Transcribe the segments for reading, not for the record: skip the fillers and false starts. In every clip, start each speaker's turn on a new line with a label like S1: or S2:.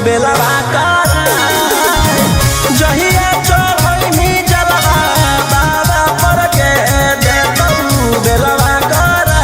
S1: बेलवा कर जहिया चढ़ी जलवा बाबा पर के दे तू बेलवा कर।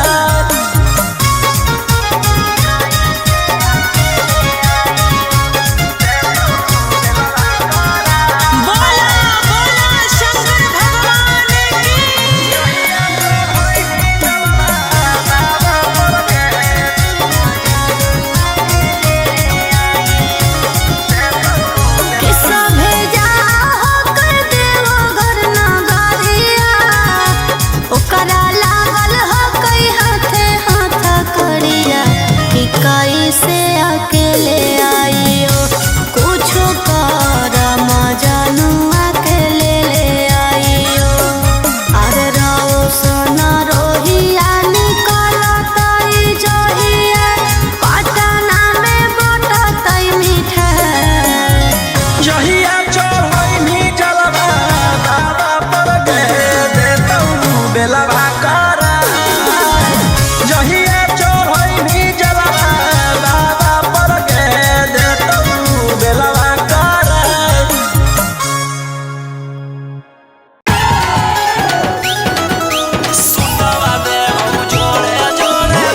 S2: कैसे अकेले आइयो कुछो कर मजनू अकेले ले आइयो। अरे रोशन रोहिया निकलतई जहिया पटना में बटतई मिठाई
S1: जहिया चढ़ी जलवा बाबा पर के दे तू बेलवा कर जहिया चढ़ी जलवा बाबा पर के दे तू बेलवा कर। सुतवा दे जोड़े जोड़े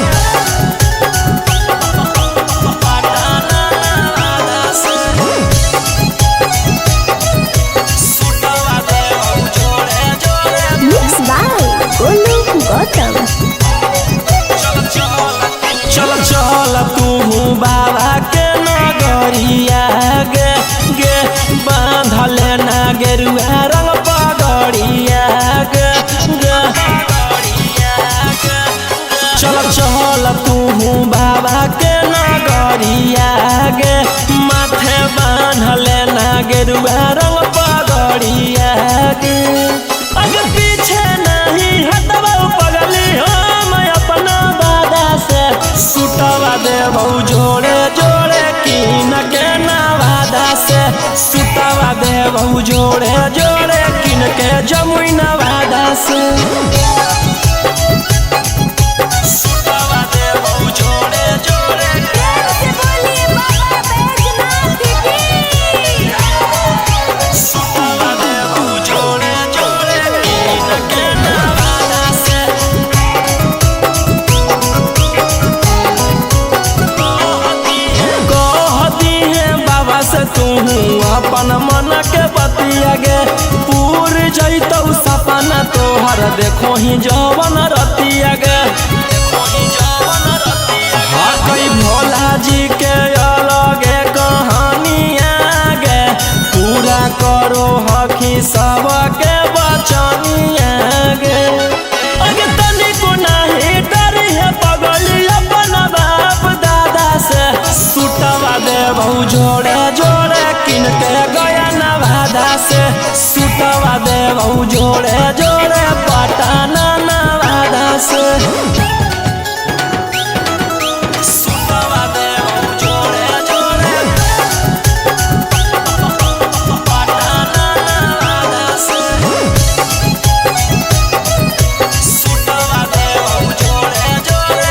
S1: पटना से सुतवा दे जोड़े जोड़े।
S2: Mix by Golu Gautam.
S1: चल चल तू बाबा के नगरिया गे गे बांधले ना गेरुआ रंग पगड़िया गे गे। चल चल तू बाबा के नगरिया गे माथे बांधले ना गेरुआ रंग पगड़िया गे। अगर पीछे नहीं हटवा पगली हम अपना बादा से सुतवा देबौ जोड़े जोड़े किन के नवादा से सुतवा देबौ जोड़े जोड़े किन के जमुई नवादा से सुतवा देबौ जोड़े जोड़े सुतवा देबौ जोड़े जोड़े किन के नवादा से। बाबा से तू अपन मन के बतिया गे पूर जैतौ सपना तोहर देखो ही जवन रतिया गे। हकई भोला जी के अलगे कहानिया गे पूरा करो हकी सबके बचनिया गे। अगे तनिको नहीं डरी है पगली अपन बाप दादा से सुतवा देबौ जोड़े जोड़े किन के गया नवादा से सुतवा देबौ जोड़े जोड़े पटना नवादा से सुतवा देबौ जोड़े जोड़े पटना नवादा से सुतवा देबौ जोड़े जोड़े।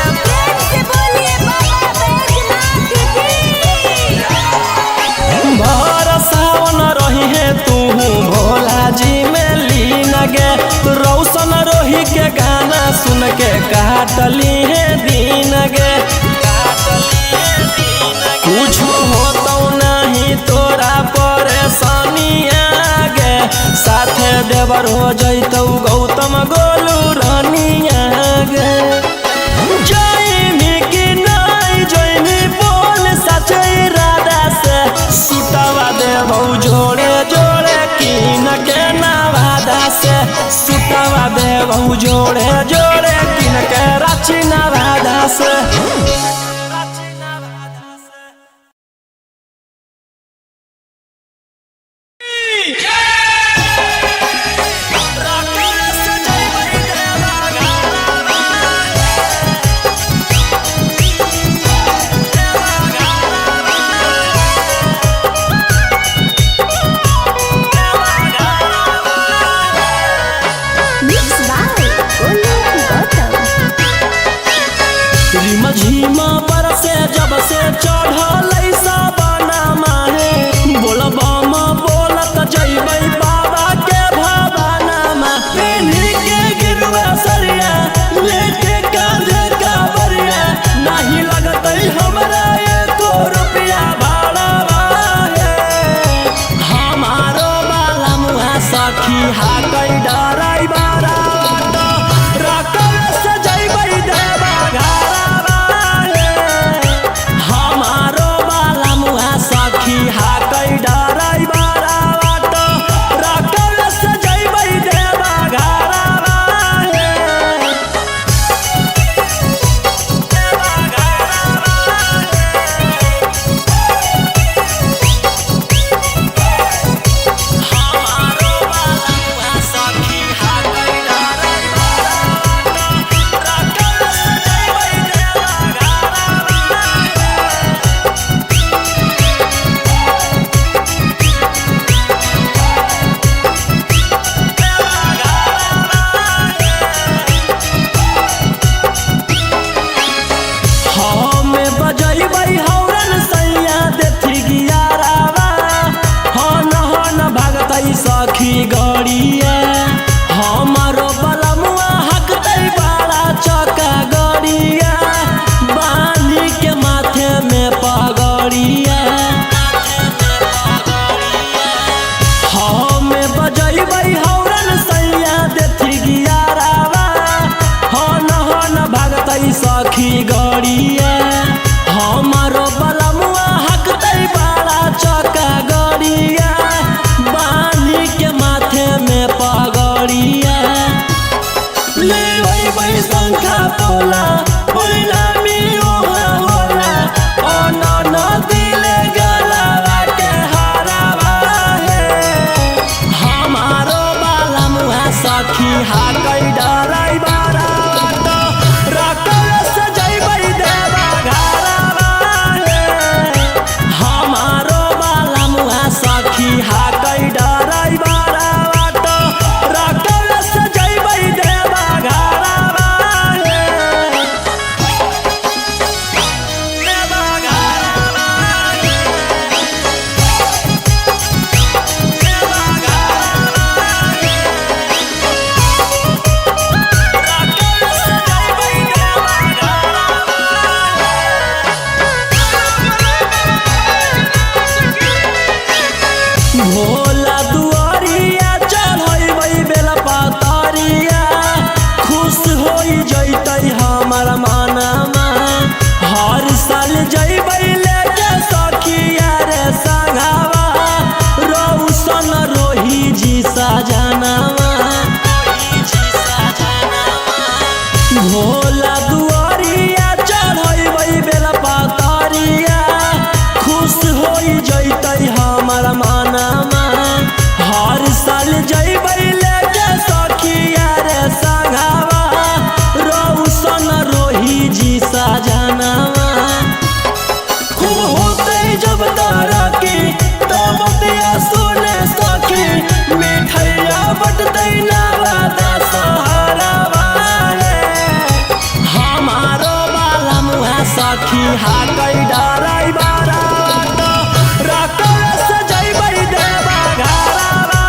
S1: भर सावन रही है तू भोला जी में लीन गे रौशन रोही के गाना सुन के काटली है दिन गे। कुछ होतौ नहीं तोरा परेशानिया गे साथे देवर हो जैतौ गौतम गोलू रानिया गे। जैमी कि नहीं जैमी बोल सचे इरादा से सुतवा देबौ जोड़े जोड़े किन के नवादा से सुतवा देबौ जोड़े जोड़े किन के रांची नवादा से। हाकै डराई बारा बाटो रकवे से जइबै देवा घरवा देवा घरवा देवा घरवा रकवे से जइबै देवा घरवा भोला दुआरिया चढ़बै बेला पातरिया खुश होई जैतै हमर मानमा हर साल जइबै लेके सखिया रे संगवा रौशन रोही जी सजनवा भोला दुआरिया चढ़बै बेला पातरिया खुश होई जैतै हमर मानमा हर साल जइबै लेके सखिया रे संगवा रौशन रोही जी सजनवा खूब होतै जब तरक्की तब दिया सुने सखी मिठैया बटतै नवादा सहरवा हमारो बाला मुहा सखी हाकै डराई बारा बाटो रकवे से जइबै देवा घरवा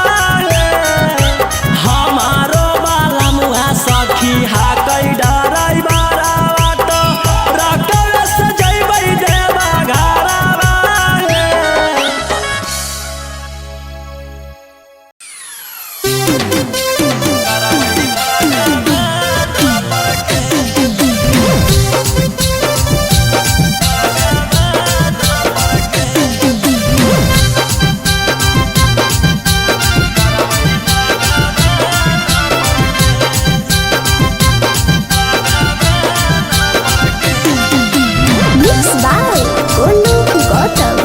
S1: हमारो बाला मुहा सखी हाकै डराई बारा बाटो रकवे से जइबै देवा घरवा
S2: Mixed by Golu Gautam.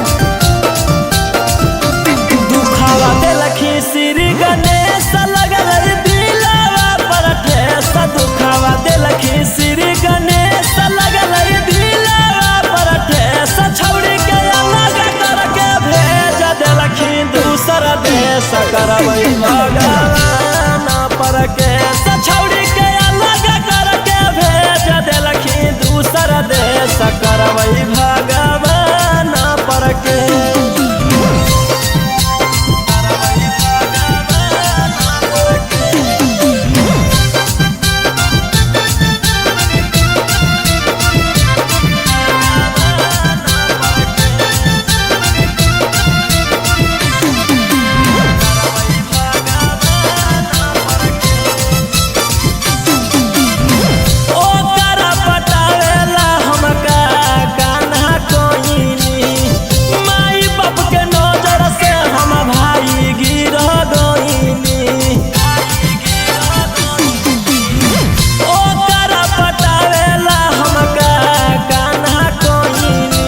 S1: दुखावा देलखी श्री गणेश लगल दिलवा पर ठेस दुखावा देलखी श्री गणेश लगल दिलवा पर ठेस छौड़ी के अलग करके भेज देलखी दूसर देश करबै भगवान पर केस छौड़ी के अलग करके भेज देलखी दूसर देश करबै भगवान पर केस ओकरा पटावेला हमका कान्हा कोइनी माई बाप के नजर से हम भाई गिर गइनी ओकरा पटावेला हमका कान्हा कोइनी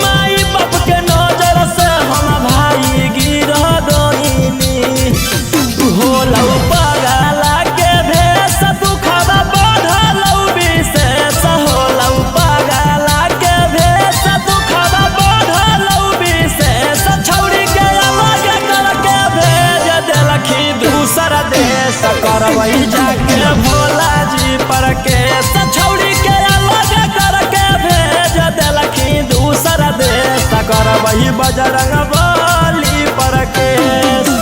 S1: माई बाप के नजर से हम भाई गिर गइनी होलौ पगला के भेष दुखवा बढ़लौ विशेष होलौ पगला के भेष दुखवा बढ़लौ विशेष छौड़ी के अलग करके भेज देलखी दूसर देश करबै जाके भोला जी पर केस छौड़ी के अलग करके भेज देलखी दूसर देश करबै बजरंग बली पर केस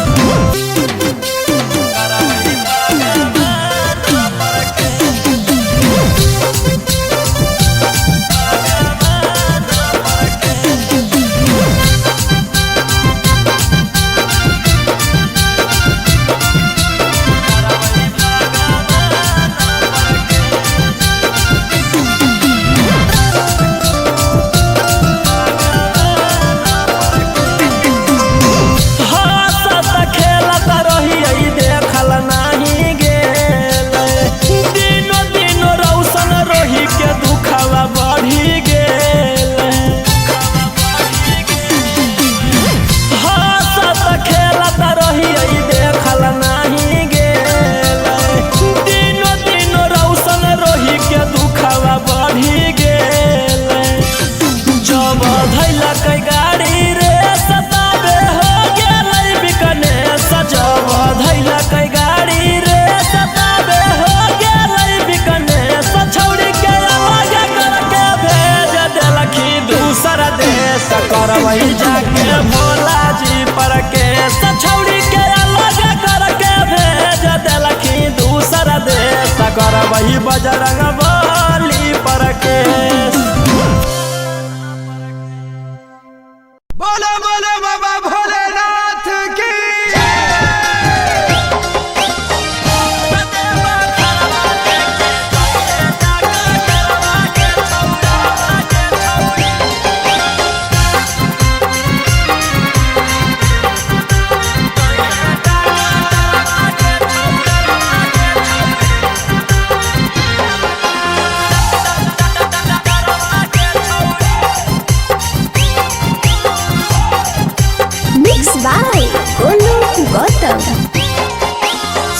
S2: Mixed by Golu Gautam.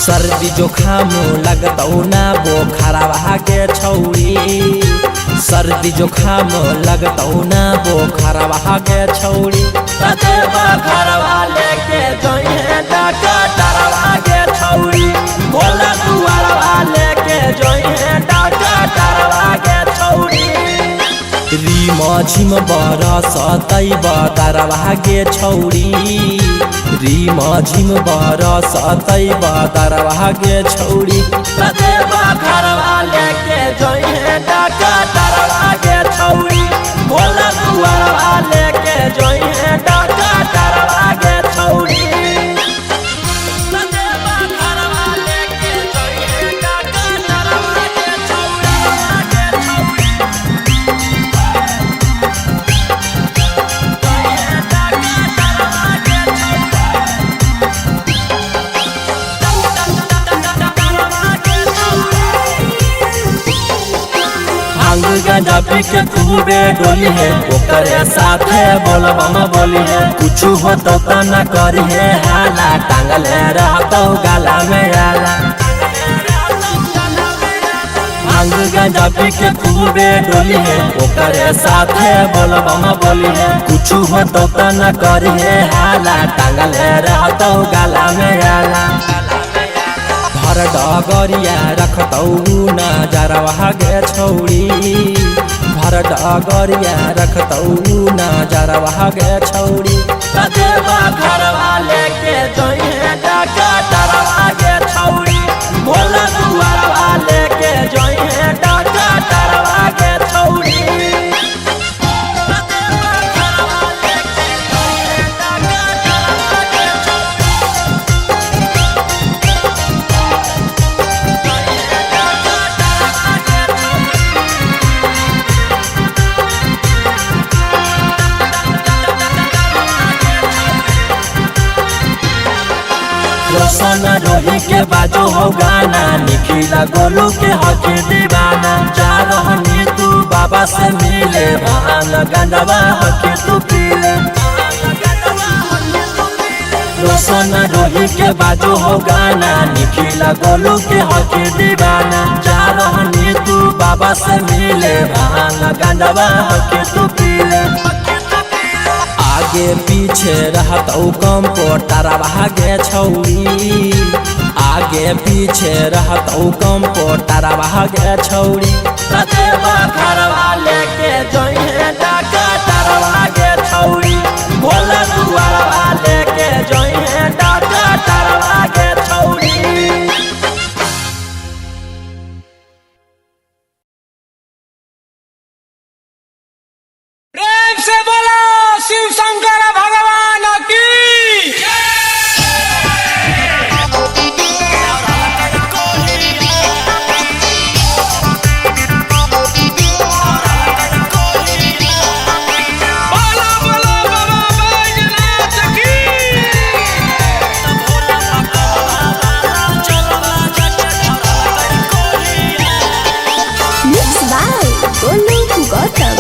S1: सर्दी जुखाम लगतौ ना बोखरवा के छौरी, सर्दी जुखाम लगतौ ना बोखरवा के छौरी, घरवा लेके जोइहे डकटरवा के छौरी, भोला दुआरवा लेके जोइहे डकटरवा के छौरी। रीम झिम बरसतै बदरवा के छौरी, रीम झिम बरसतै बदरवा के छौरी, घरवा लेके जोइहे डकटरवा के छौरी, भोला दुआरवा लेके जोइहे डकटरवा के छौरी। गांजा पी के खूबे डोली है, ओकरे साथे बोलबम बोली है, कुछ हो तो न करी है हाला, टांगले रहतो गाला में आला। भांग गांजा पी के खूबे डोली है, ओकरे साथे बोलबम बोली है, कुछ हो तो न करी है हाला, टांगले रहतो गाला में आला। भर डगरिया रखतौ नजरवा के छौरी, भर डगरिया रखतौ नजरवा के छौरी, घरवा लेके जोइहे डकटरवा के छौरी, भोला दुआरवा लेके जोइहे डकटरवा के छौरी। रोशन रोही के बाजो हो गाना, निखिला गोलू के हक दीवाना, जा रहनी तू बाबा से मिले, भांग गंजवा हक तू पीले। रोशन रोही के बाजो हो गाना, निखिला गोलू के हक दीवाना, जा रहनी तू बाबा से मिले, भांग गंजवा हक तू पीले। आगे पीछे रहतौ कंप्यूटरवा के छौरी, आगे पीछे रहतौ कंप्यूटरवा के छौरी, घरवा लेके जोइहे डकटरवा के छौरी, भोला दुआरवा लेके जोइहे डकटरवा के छौरी।
S3: प्रेम से बोला शिव शंकर भगवान की। बोला बोला बाबा बैजनाथ की।
S2: Mixed by Golu Gautam.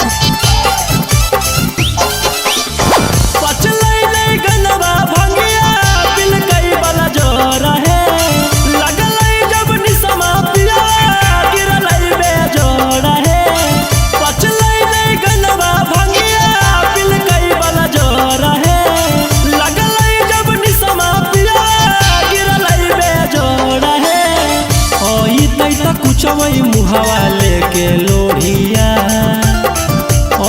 S1: कुचवई मुहावा लेके लोढ़िया,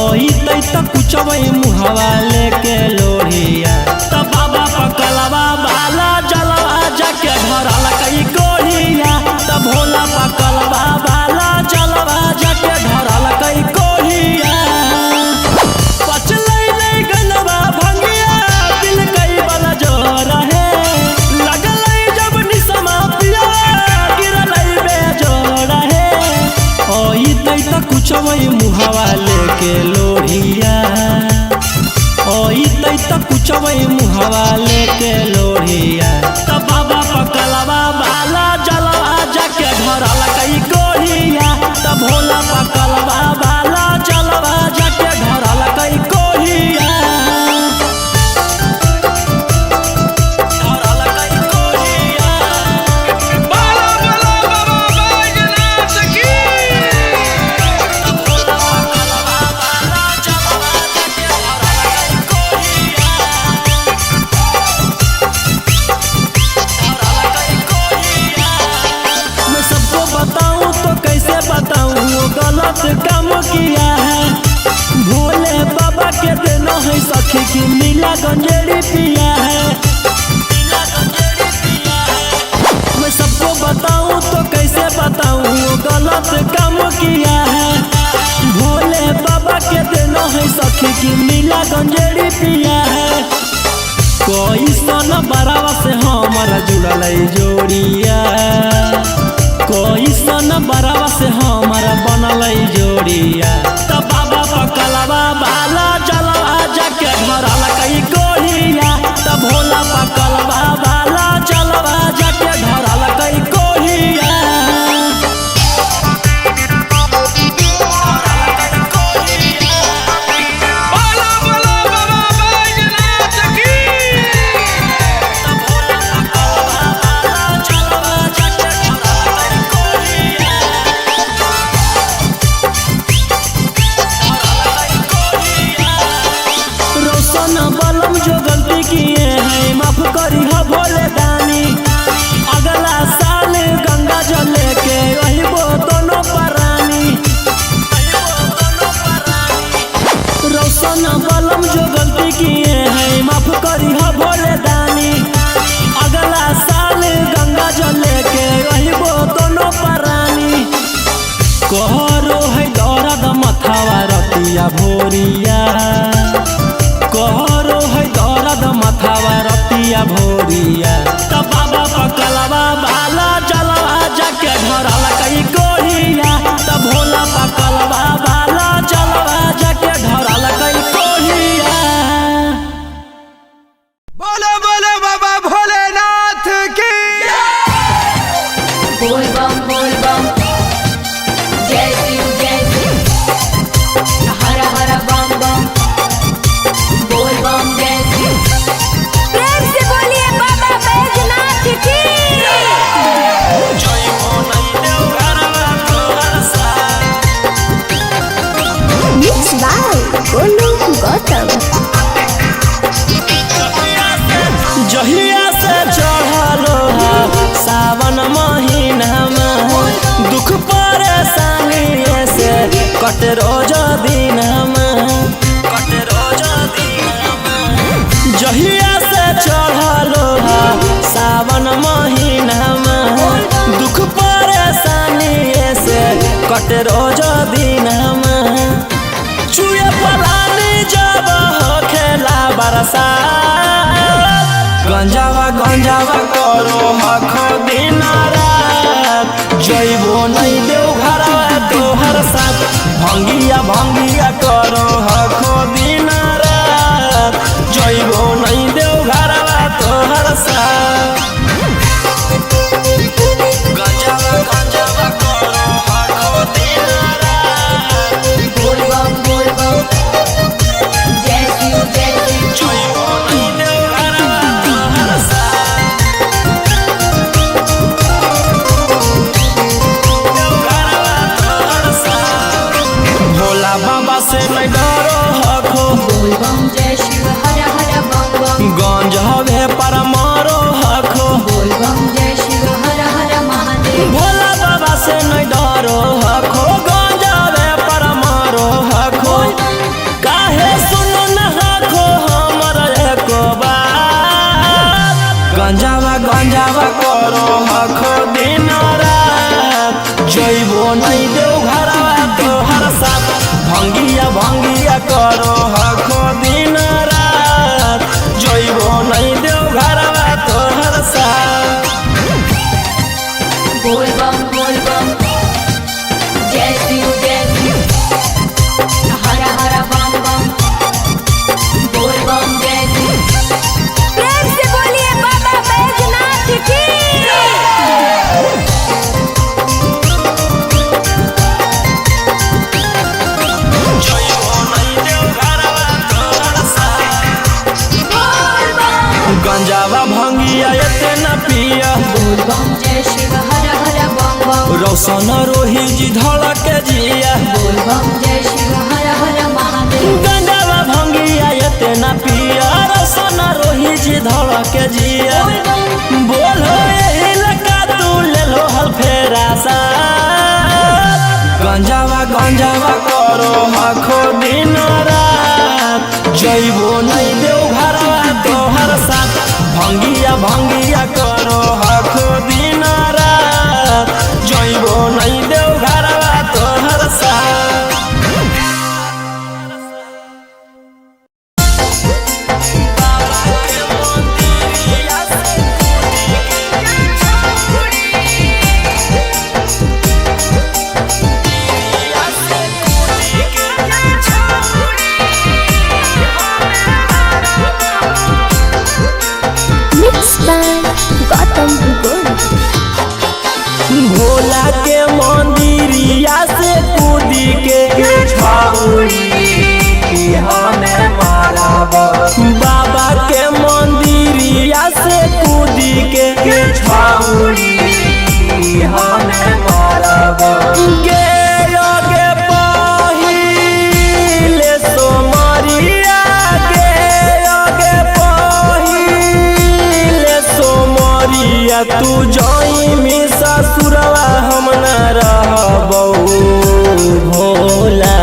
S1: ओइतै त कुचवई मुहावा लेके लोढ़िया, त बाबा पकलवा बाला जलवा जाके धरल कई कोढ़िया, त भोला पकलवा बाला जलवा जाके धरल कई कोढ़िया। पचलै नहीं गनवा भंगिया, दिल कई बला जोर है, लगलै जब निसमा पिया, गिरलै बेजोड़ है, ओइतै त कुचवई मुहावा लेके लोढ़िया, ओइतै त कुचवई मुहावा लेके लोढ़िया, त बाबा पकलवा बाला जलवा जाके धरल कई कोढ़िया, त भोला पकलवा बाला जलवा जाके धरल कई कोढ़िया। बरावा से हमारा जुड़ल जोड़िया, कैसन बरावा से हमारा बनल जोड़िया। तब बाबा पकलवा बाला जलवा जाके धरल कई कोढ़िया, तब भोला पकलवा बाला जलवा जाके धरल कई कोढ़िया।
S3: बोलो बोलो बाबा बैजनाथ की।
S1: रोशन बलम जो गलती किए हैं माफ करी हो भोले दानी, अगला साल गंगा जल लेके वही वो दोनों परानी। रोशन बलम जो गलती किए हैं माफ करी हो भोले दानी, अगला साल गंगा जल लेके वही वो दोनों परानी। कहरो है दौरद मथावा रतिया भोरिया, कहरो है दौरद मथावा रतिया भोरिया। तब बाबा पकलवा बाला जलवा जाके धरल कई कोढ़िया, तब भोला पकलवा बाला जलवा जाके धरल कई कोढ़िया।
S3: बोलो बोलो बाबा भोलेनाथ की।
S2: बोल बम जय शिव हर हर बम बम बोल बम जय शिव। प्रेम से बोलिए बाबा बैजनाथ की। Mix by Golu Gautam.
S1: जहिया से चढ़लो सावन महीना में दुख परेशानी से कट रोज दिन जहिया से चढ़लो सावन महीना में दुख परेशानी से कट रोज दिन चुए पलानी जब हो खेला बरसा, गंजावा करो हखो दिन रात, जइबो नहीं देव घरवा तोहर साथ। भंगिया करो हखो दिन रात, जइबो नहीं देव घरवा तोहर साथ। गंजावा करो हखो दिन रात,
S2: बोल बम जय शिव
S1: जइबो नहीं देव घरवा तोहर साथ। भोला बाबा से नहीं डरो हखो,
S2: बोल बम जय शिव हर हर बम बम
S1: गंज हवे पर मारो हखो।
S2: बोल बम जय शिव हर हर महादेव।
S1: भोला बाबा से नहीं डरो हखो, गंज हवे पर मारो हखो। काहे सुनो न हखो हमर एको बात, गंजावा करो हखो दिन रात, जइबो नहीं देव घरवा तोहर साथ। भंगिया करो हखो दिन रात, जइबो नहीं देव घरवा तोहर साथ।
S2: बोल बम जय शिव हर हर बम बम बोल बम जय शिव। प्रेम से बोलिए बाबा बैजनाथ की।
S1: गंजावा भंगिया एते न पिया,
S2: बोल बम जय शिव हर हर बम बम
S1: रोशन रोही जी धड़क जिया।
S2: बोल बम जय शिव हर हर महादेव।
S1: गंजावा भंगिया एते न पिया, रोशन रोही जी धड़क जिया। बोलो यही लगा तू ले लो हल फेरा सा, गंजावा करो हखो दिन रात, जइबो नहीं देव घरवा तोहर साथ। भंगिया करो हखो दिन रात, जइबो नहीं देव घरवा तोहर साथ। बाबा के मंदिरिया पिया तू जाई मी ससुरवा हम न रहबौ भोला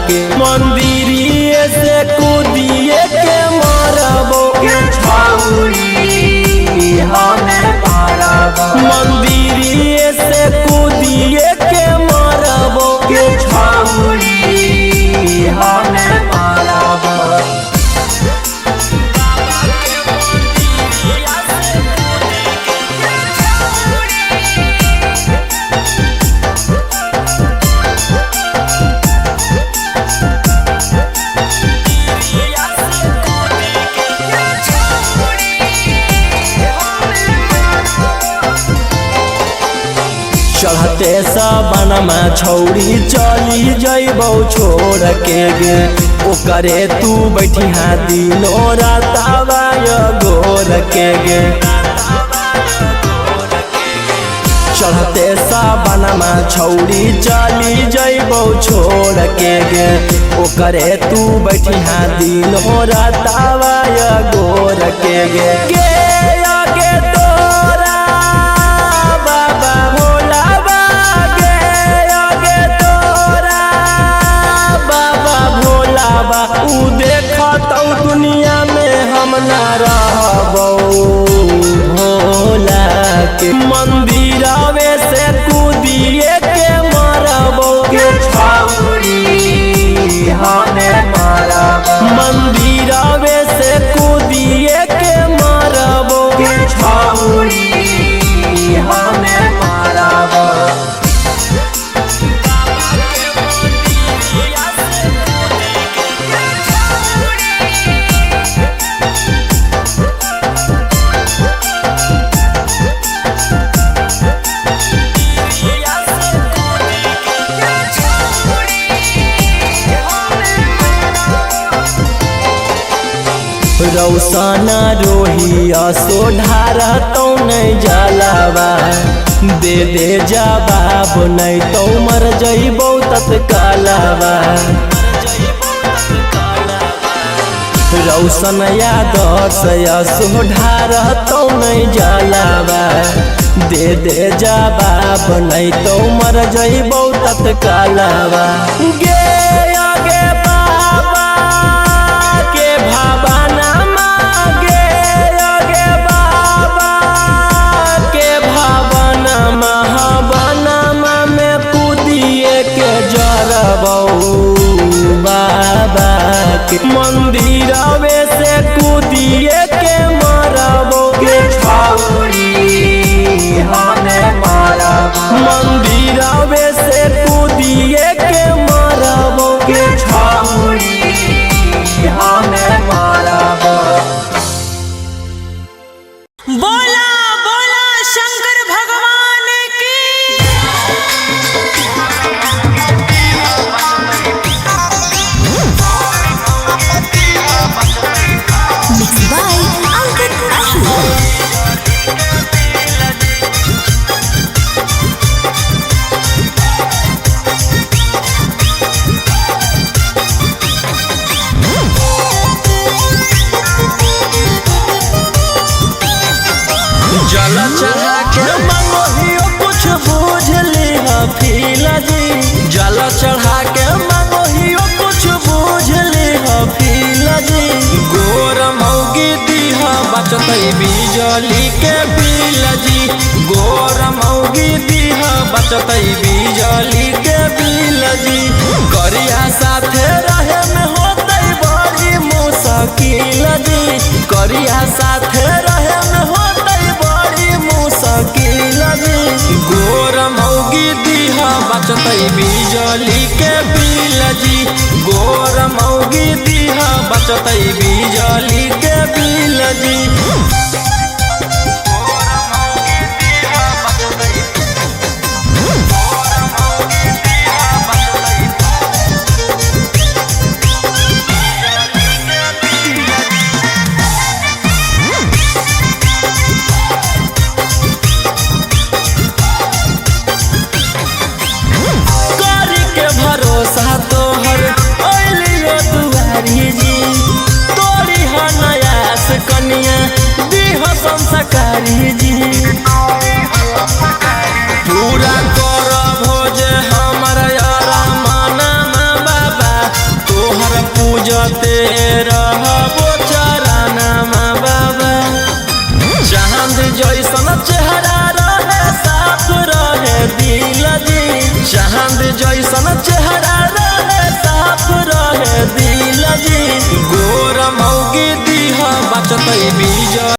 S1: के मंदिरिए से कूदिए के मरबौ के छौरी हमें मारबौ मंदिरिए से कूदिए के मरबौ के छौरी हमें मारबौ। चढ़ते सबनमा छौरी चली जइबौ छोड़ के गे ओकरे तू बैठी दिनो रातावा गोर के गे चढ़ते सबनमा छौरी चली जइबौ छोड़ के गे ओकरे तू बैठी दिनो रातावा गोर के गे आगे तोरा बाबा भोला उ देखतौ दुनिया में हम न रहबौ भोला के मंदिरवे से कूदिए के मरबौ के छौरी हमें मारबौ मंदिरवे से कूदिए के मरबौ के छौरी हमें मारबौ। रौशन रोहिया सोढ़ारतौ नहीं जलावा दे दे जवाब नहीं तो मर जइबौ तत्कालवा रौशन यादर्श सोढ़ारतौ नहीं जलावा दे दे जवाब नहीं तो मर जइबौ तत्कालवा गे आगे बाबा के भावना बाबा के मंदिरवे से कूदिए के मरबौ के छौरी हमें मारबौ मंदिरवे से कूदिए के मरबौ के छौरी हमें मारबौ।
S3: बोला बोला शंकर भगवान की।
S1: जल चढ़ा के मंगोहियो कुछ बूझ ली फील जी जल चढ़ा के मंगोहियो कुछ बूझ ली फील जी गोर मौगी दीहा बचतै बिजली के बिल जी गोर मौगी दीहा बचतै बिजली के बिल जी करिया साथे रहे में होतै बड़ी मुश्किल जी करिया साथे रहे में होतै मुश्किल जी गोर मौगी दीहा बचतै बिजली के बिल जी गोर मौगी दीहा बचतै बिजली के बिल जी। तोरी हनयास कनिया ऐसन चेहरा